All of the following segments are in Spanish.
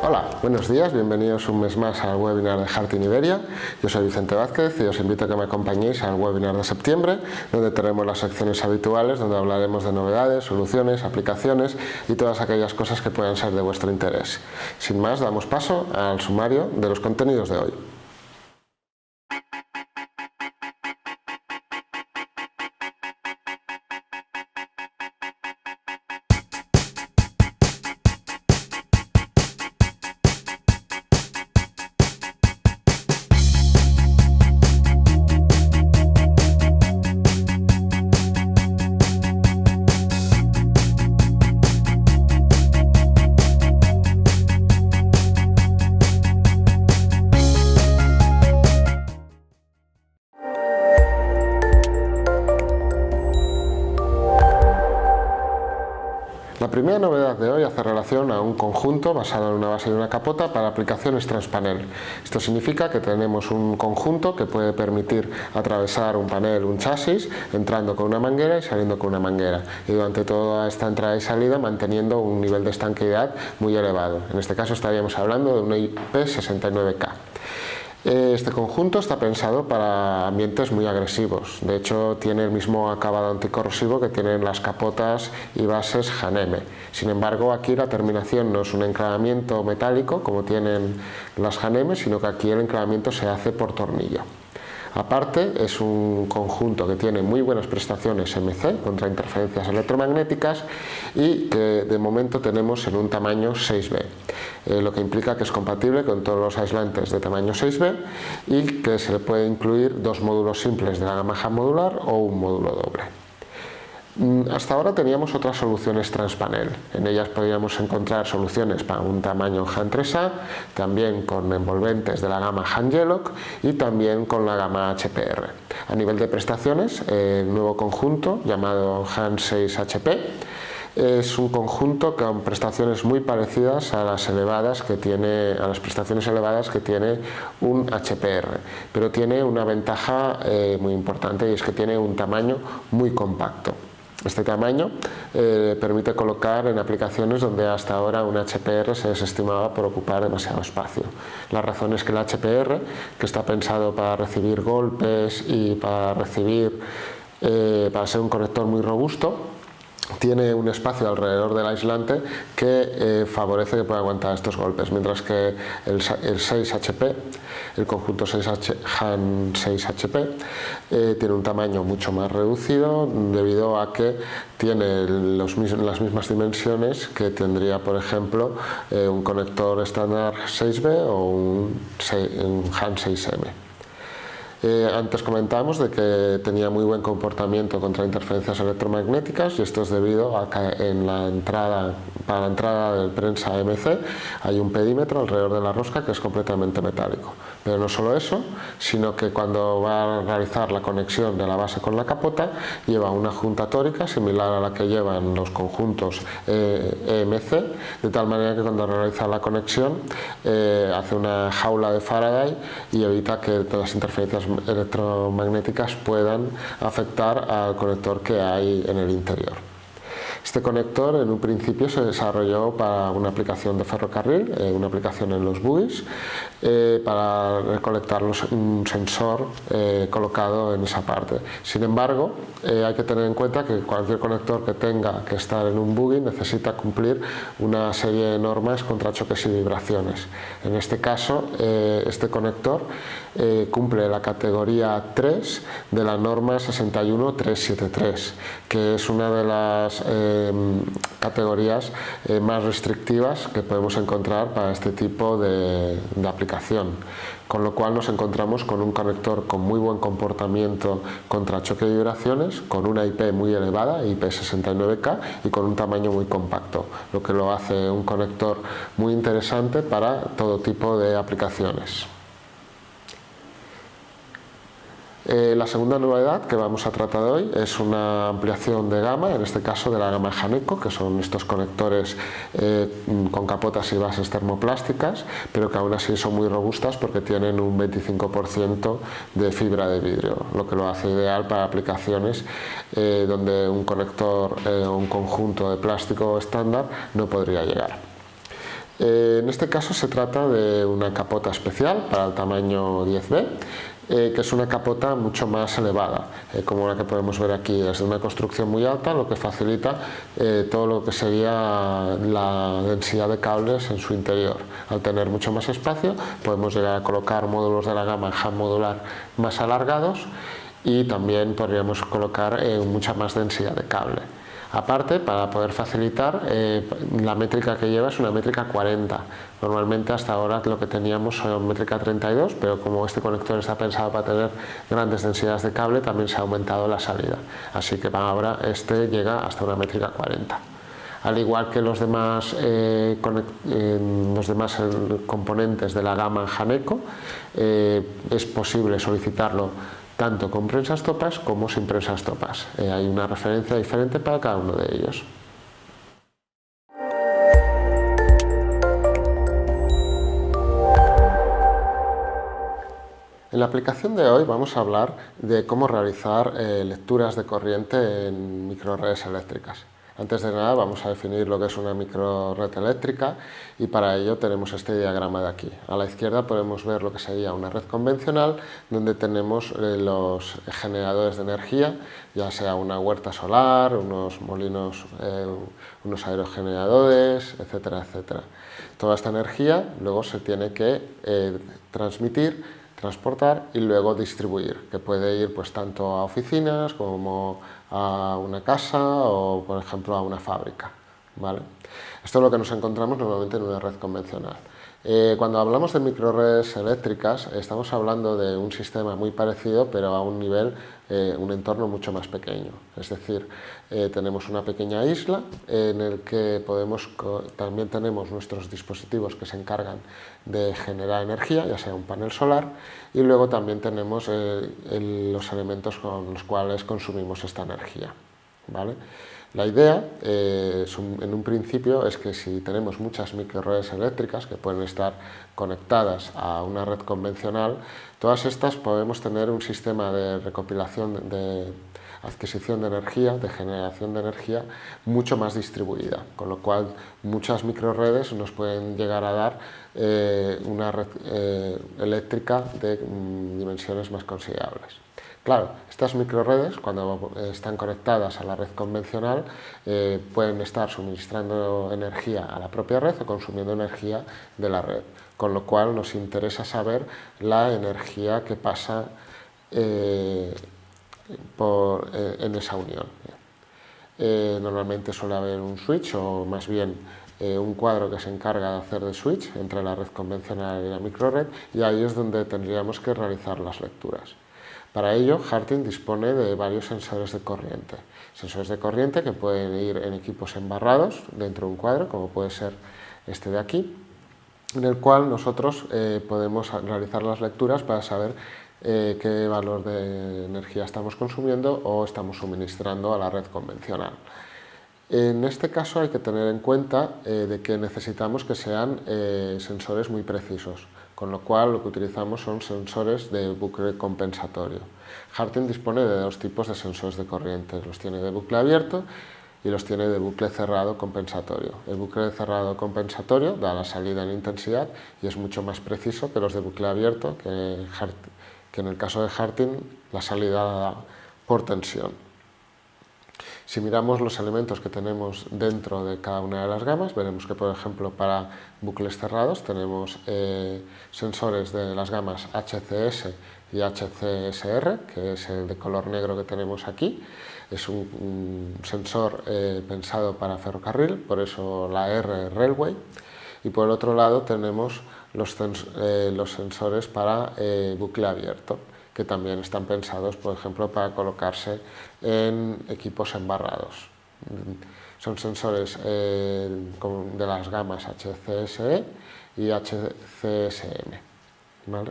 Hola, buenos días, bienvenidos un mes más al webinar de Heart in Iberia. Yo soy Vicente Vázquez y os invito a que me acompañéis al webinar de septiembre, donde tenemos las secciones habituales, donde hablaremos de novedades, soluciones, aplicaciones y todas aquellas cosas que puedan ser de vuestro interés. Sin más, damos paso al sumario de los contenidos de hoy. La primera novedad de hoy hace relación a un conjunto basado en una base y una capota para aplicaciones transpanel. Esto significa que tenemos un conjunto que puede permitir atravesar un panel, un chasis, entrando con una manguera y saliendo con una manguera. Y durante toda esta entrada y salida manteniendo un nivel de estanqueidad muy elevado. En este caso estaríamos hablando de una IP69K. Este conjunto está pensado para ambientes muy agresivos, de hecho tiene el mismo acabado anticorrosivo que tienen las capotas y bases Hanem. Sin embargo, aquí la terminación no es un enclavamiento metálico como tienen las Hanem, sino que aquí el enclavamiento se hace por tornillo. Aparte, es un conjunto que tiene muy buenas prestaciones MC contra interferencias electromagnéticas y que de momento tenemos en un tamaño 6B, lo que implica que es compatible con todos los aislantes de tamaño 6B y que se le puede incluir dos módulos simples de la gama Han modular o un módulo doble. Hasta ahora teníamos otras soluciones transpanel, en ellas podíamos encontrar soluciones para un tamaño Han 3A, también con envolventes de la gama Han Yellock y también con la gama HPR. A nivel de prestaciones, el nuevo conjunto llamado Han 6HP es un conjunto con prestaciones muy parecidas a las prestaciones elevadas que tiene un HPR, pero tiene una ventaja muy importante y es que tiene un tamaño muy compacto. Este tamaño permite colocar en aplicaciones donde hasta ahora un HPR se desestimaba por ocupar demasiado espacio. La razón es que el HPR, que está pensado para recibir golpes y para ser un conector muy robusto, tiene un espacio alrededor del aislante que favorece que pueda aguantar estos golpes, mientras que el 6HP, el conjunto Han 6HP, tiene un tamaño mucho más reducido debido a que tiene las mismas dimensiones que tendría, por ejemplo, un conector estándar 6B o un Han 6M. Antes comentábamos de que tenía muy buen comportamiento contra interferencias electromagnéticas y esto es debido a que para la entrada del prensa MC hay un pedímetro alrededor de la rosca que es completamente metálico. Pero no solo eso, sino que cuando va a realizar la conexión de la base con la capota lleva una junta tórica similar a la que llevan los conjuntos EMC, de tal manera que cuando realiza la conexión hace una jaula de Faraday y evita que todas las interferencias electromagnéticas puedan afectar al conector que hay en el interior. Este conector en un principio se desarrolló para una aplicación de ferrocarril, una aplicación en los buoys, para recolectar un sensor colocado en esa parte. Sin embargo, hay que tener en cuenta que cualquier conector que tenga que estar en un buoy necesita cumplir una serie de normas contra choques y vibraciones. En este caso, este conector cumple la categoría 3 de la norma 61373, que es una de las categorías más restrictivas que podemos encontrar para este tipo de aplicación, con lo cual nos encontramos con un conector con muy buen comportamiento contra choque y vibraciones, con una IP muy elevada, IP69K, y con un tamaño muy compacto, lo que lo hace un conector muy interesante para todo tipo de aplicaciones. La segunda novedad que vamos a tratar hoy es una ampliación de gama, en este caso de la gama Haneco, que son estos conectores con capotas y bases termoplásticas, pero que aún así son muy robustas porque tienen un 25% de fibra de vidrio, lo que lo hace ideal para aplicaciones donde un conector o un conjunto de plástico estándar no podría llegar. En este caso se trata de una capota especial para el tamaño 10B, que es una capota mucho más elevada, como la que podemos ver aquí. Es de una construcción muy alta, lo que facilita todo lo que sería la densidad de cables en su interior. Al tener mucho más espacio podemos llegar a colocar módulos de la gama HAM modular más alargados y también podríamos colocar mucha más densidad de cable. Aparte, para poder facilitar, la métrica que lleva es una métrica 40. Normalmente hasta ahora lo que teníamos son métrica 32, pero como este conector está pensado para tener grandes densidades de cable, también se ha aumentado la salida. Así que ahora este llega hasta una métrica 40. Al igual que los demás componentes de la gama Haneco, es posible solicitarlo tanto con prensas topas como sin prensas topas. Hay una referencia diferente para cada uno de ellos. En la aplicación de hoy vamos a hablar de cómo realizar lecturas de corriente en microredes eléctricas. Antes de nada vamos a definir lo que es una microred eléctrica y para ello tenemos este diagrama de aquí. A la izquierda podemos ver lo que sería una red convencional donde tenemos los generadores de energía, ya sea una huerta solar, unos molinos, unos aerogeneradores, etcétera, etcétera. Toda esta energía luego se tiene que transmitir, transportar y luego distribuir, que puede ir pues tanto a oficinas como a una casa o por ejemplo a una fábrica, ¿vale? Esto es lo que nos encontramos normalmente en una red convencional. Cuando hablamos de microredes eléctricas estamos hablando de un sistema muy parecido pero a un nivel, un entorno mucho más pequeño. Es decir, tenemos una pequeña isla en el que también tenemos nuestros dispositivos que se encargan de generar energía, ya sea un panel solar, y luego también tenemos los elementos con los cuales consumimos esta energía, ¿vale? La idea, en un principio, es que si tenemos muchas microredes eléctricas que pueden estar conectadas a una red convencional, todas estas podemos tener un sistema de recopilación, de adquisición de energía, de generación de energía mucho más distribuida, con lo cual muchas microredes nos pueden llegar a dar una red eléctrica de dimensiones más considerables. Claro, estas microredes, cuando están conectadas a la red convencional, pueden estar suministrando energía a la propia red o consumiendo energía de la red, con lo cual nos interesa saber la energía que pasa en esa unión. Normalmente suele haber un switch o más bien un cuadro que se encarga de hacer de switch entre la red convencional y la microred, y ahí es donde tendríamos que realizar las lecturas. Para ello, Harting dispone de varios sensores de corriente. Sensores de corriente que pueden ir en equipos embarrados dentro de un cuadro, como puede ser este de aquí, en el cual nosotros podemos realizar las lecturas para saber qué valor de energía estamos consumiendo o estamos suministrando a la red convencional. En este caso hay que tener en cuenta de que necesitamos que sean sensores muy precisos, con lo cual lo que utilizamos son sensores de bucle compensatorio. Harting dispone de dos tipos de sensores de corriente, los tiene de bucle abierto y los tiene de bucle cerrado compensatorio. El bucle cerrado compensatorio da la salida en intensidad y es mucho más preciso que los de bucle abierto, que en el caso de Harting la salida la da por tensión. Si miramos los elementos que tenemos dentro de cada una de las gamas, veremos que, por ejemplo, para bucles cerrados tenemos sensores de las gamas HCS y HCSR, que es el de color negro que tenemos aquí. Es un sensor pensado para ferrocarril, por eso la R Railway. Y por el otro lado tenemos los sensores para bucle abierto, que también están pensados, por ejemplo, para colocarse en equipos embarrados. Son sensores de las gamas HCSE y HCSM, ¿vale?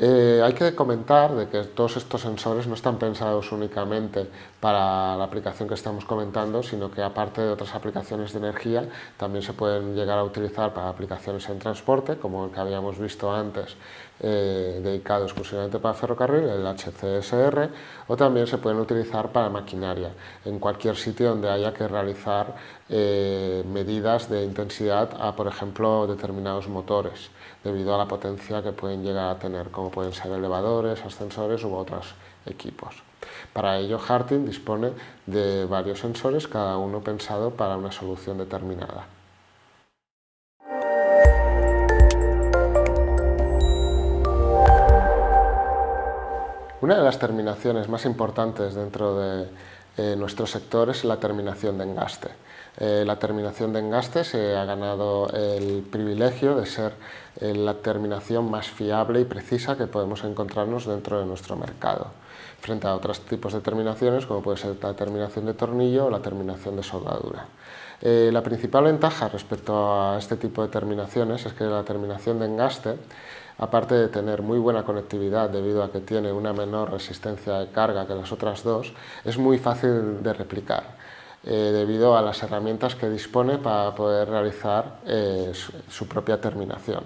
Hay que comentar de que todos estos sensores no están pensados únicamente para la aplicación que estamos comentando, sino que aparte de otras aplicaciones de energía, también se pueden llegar a utilizar para aplicaciones en transporte, como el que habíamos visto antes, dedicado exclusivamente para ferrocarril, el HCSR, o también se pueden utilizar para maquinaria, en cualquier sitio donde haya que realizar medidas de intensidad a, por ejemplo, determinados motores, debido a la potencia que pueden llegar a tener, como pueden ser elevadores, ascensores u otros equipos. Para ello, Harting dispone de varios sensores, cada uno pensado para una solución determinada. Una de las terminaciones más importantes dentro de nuestro sector es la terminación de engaste. La terminación de engaste se ha ganado el privilegio de ser la terminación más fiable y precisa que podemos encontrarnos dentro de nuestro mercado, frente a otros tipos de terminaciones como puede ser la terminación de tornillo o la terminación de soldadura. La principal ventaja respecto a este tipo de terminaciones es que la terminación de engaste, aparte de tener muy buena conectividad debido a que tiene una menor resistencia de carga que las otras dos, es muy fácil de replicar debido a las herramientas que dispone para poder realizar su propia terminación.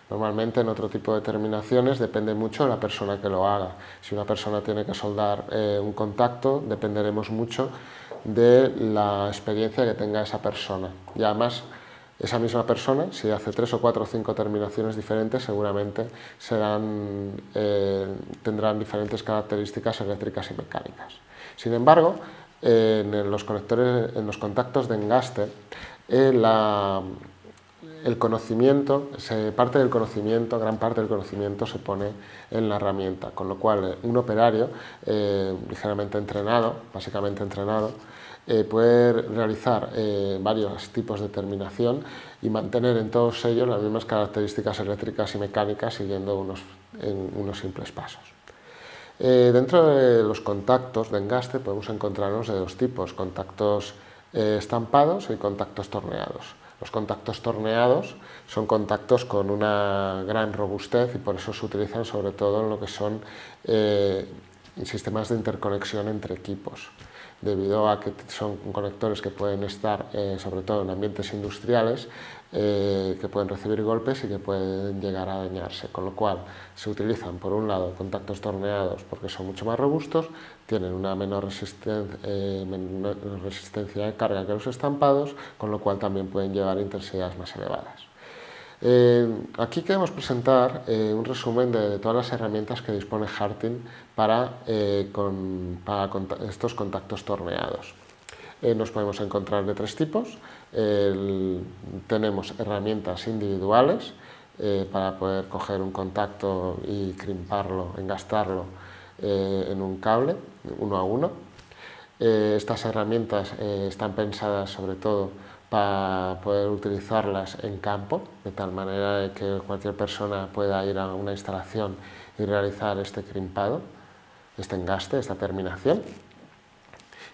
Normalmente en otro tipo de terminaciones depende mucho de la persona que lo haga. Si una persona tiene que soldar un contacto, dependeremos mucho de la experiencia que tenga esa persona. Y además, esa misma persona, si hace 3 o 4 o 5 terminaciones diferentes, seguramente tendrán diferentes características eléctricas y mecánicas. Sin embargo, en los contactos de engaste, el conocimiento, gran parte del conocimiento se pone en la herramienta, con lo cual un operario ligeramente entrenado, básicamente entrenado, puede realizar varios tipos de terminación y mantener en todos ellos las mismas características eléctricas y mecánicas siguiendo unos simples pasos. Dentro de los contactos de engaste podemos encontrarnos de dos tipos, contactos estampados y contactos torneados. Los contactos torneados son contactos con una gran robustez y por eso se utilizan sobre todo en lo que son sistemas de interconexión entre equipos, debido a que son conectores que pueden estar sobre todo en ambientes industriales, que pueden recibir golpes y que pueden llegar a dañarse, con lo cual se utilizan por un lado contactos torneados porque son mucho más robustos, tienen una menor resistencia de carga que los estampados, con lo cual también pueden llevar intensidades más elevadas. Aquí queremos presentar un resumen de todas las herramientas que dispone Harting para estos contactos torneados. Nos podemos encontrar de tres tipos. Tenemos herramientas individuales para poder coger un contacto y crimparlo, engastarlo en un cable uno a uno. Estas herramientas están pensadas sobre todo para poder utilizarlas en campo, de tal manera que cualquier persona pueda ir a una instalación y realizar este crimpado, este engaste, esta terminación.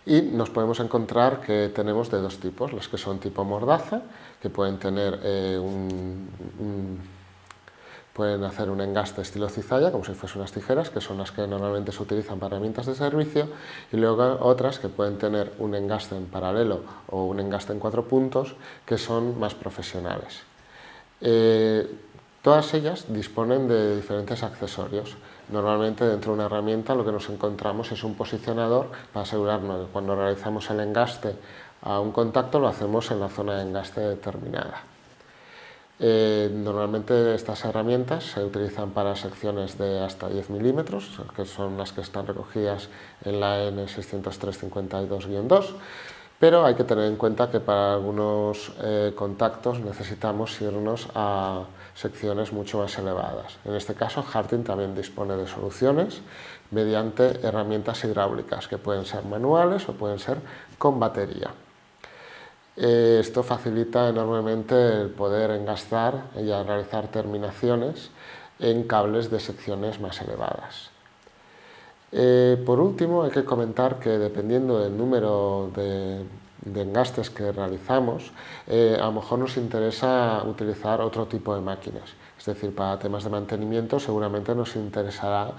Y nos podemos encontrar que tenemos de dos tipos, las que son tipo mordaza, que pueden tener pueden hacer un engaste estilo cizalla, como si fuesen unas tijeras, que son las que normalmente se utilizan para herramientas de servicio, y luego otras que pueden tener un engaste en paralelo o un engaste en 4 puntos, que son más profesionales. Todas ellas disponen de diferentes accesorios. Normalmente dentro de una herramienta lo que nos encontramos es un posicionador para asegurarnos que cuando realizamos el engaste a un contacto lo hacemos en la zona de engaste determinada. Normalmente estas herramientas se utilizan para secciones de hasta 10 milímetros, que son las que están recogidas en la EN 60352-2, pero hay que tener en cuenta que para algunos contactos necesitamos irnos a secciones mucho más elevadas. En este caso, Harting también dispone de soluciones mediante herramientas hidráulicas, que pueden ser manuales o pueden ser con batería. Esto facilita enormemente el poder engastar y realizar terminaciones en cables de secciones más elevadas. Por último, hay que comentar que dependiendo del número de de engastes que realizamos, a lo mejor nos interesa utilizar otro tipo de máquinas. Es decir, para temas de mantenimiento seguramente nos interesará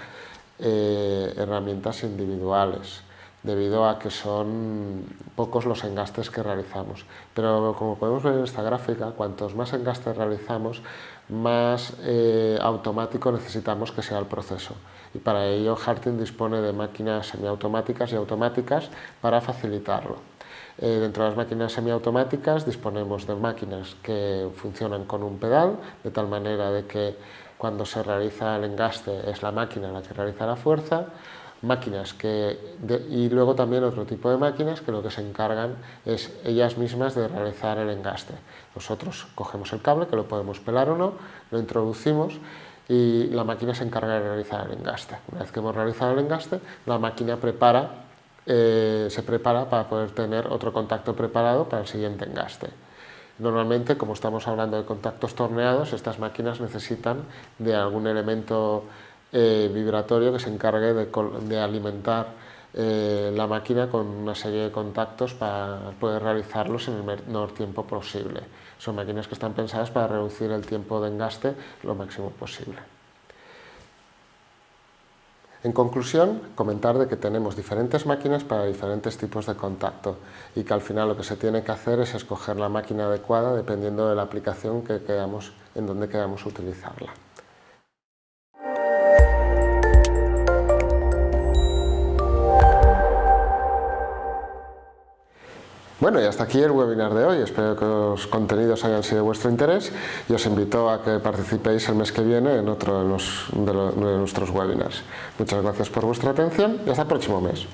herramientas individuales, debido a que son pocos los engastes que realizamos. Pero como podemos ver en esta gráfica, cuantos más engastes realizamos, más automático necesitamos que sea el proceso. Y para ello Harting dispone de máquinas semiautomáticas y automáticas para facilitarlo. Dentro de las máquinas semiautomáticas disponemos de máquinas que funcionan con un pedal, de tal manera de que cuando se realiza el engaste es la máquina la que realiza la fuerza, y luego también otro tipo de máquinas que lo que se encargan es ellas mismas de realizar el engaste. Nosotros cogemos el cable, que lo podemos pelar o no, lo introducimos y la máquina se encarga de realizar el engaste. Una vez que hemos realizado el engaste, la máquina se prepara para poder tener otro contacto preparado para el siguiente engaste. Normalmente, como estamos hablando de contactos torneados, estas máquinas necesitan de algún elemento vibratorio que se encargue de alimentar la máquina con una serie de contactos para poder realizarlos en el menor tiempo posible. Son máquinas que están pensadas para reducir el tiempo de engaste lo máximo posible. En conclusión, comentar de que tenemos diferentes máquinas para diferentes tipos de contacto y que al final lo que se tiene que hacer es escoger la máquina adecuada dependiendo de la aplicación en donde queramos utilizarla. Bueno, y hasta aquí el webinar de hoy. Espero que los contenidos hayan sido de vuestro interés y os invito a que participéis el mes que viene en otro de nuestros webinars. Muchas gracias por vuestra atención y hasta el próximo mes.